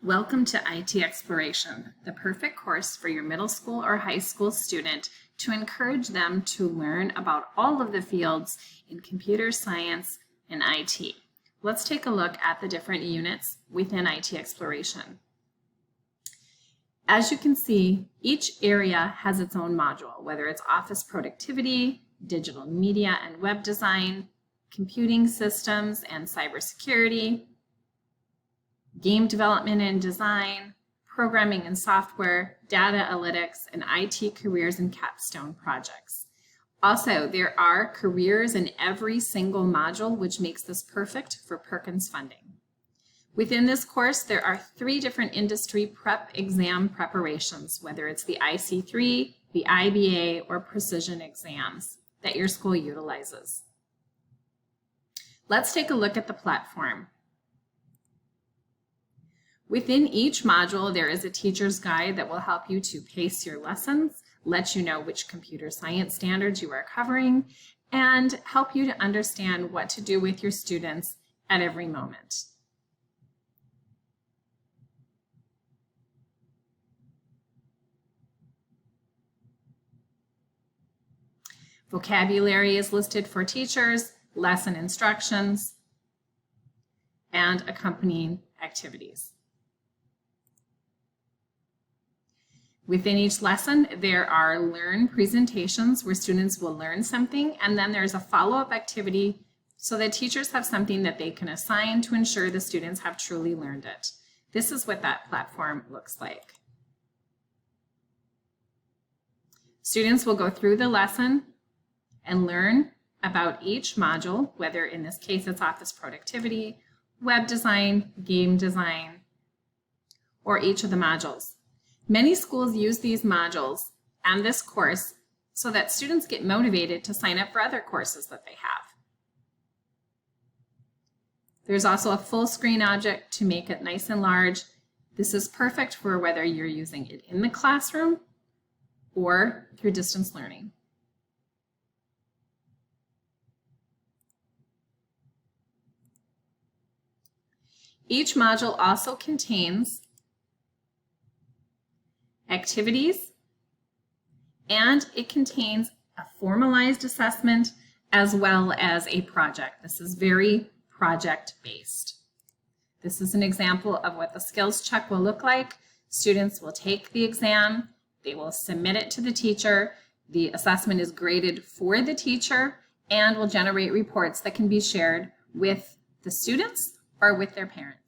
Welcome to IT Exploration, the perfect course for your middle school or high school student to encourage them to learn about all of the fields in computer science and IT. Let's take a look at the different units within IT Exploration. As you can see, each area has its own module, whether it's office productivity, digital media and web design, computing systems and cybersecurity, game development and design, programming and software, data analytics, and IT careers and capstone projects. Also, there are careers in every single module, which makes this perfect for Perkins funding. Within this course, there are 3 different industry prep exam preparations, whether it's the IC3, the IBA, or precision exams that your school utilizes. Let's take a look at the platform. Within each module, there is a teacher's guide that will help you to pace your lessons, let you know which computer science standards you are covering, and help you to understand what to do with your students at every moment. Vocabulary is listed for teachers, lesson instructions, and accompanying activities. Within each lesson, there are learn presentations where students will learn something, and then there's a follow-up activity so that teachers have something that they can assign to ensure the students have truly learned it. This is what that platform looks like. Students will go through the lesson and learn about each module, whether in this case it's office productivity, web design, game design, or each of the modules. Many schools use these modules and this course so that students get motivated to sign up for other courses that they have. There's also a full screen object to make it nice and large. This is perfect for whether you're using it in the classroom or through distance learning. Each module also contains activities, and it contains a formalized assessment as well as a project. This is very project-based. This is an example of what the skills check will look like. Students will take the exam, they will submit it to the teacher, the assessment is graded for the teacher, and will generate reports that can be shared with the students or with their parents.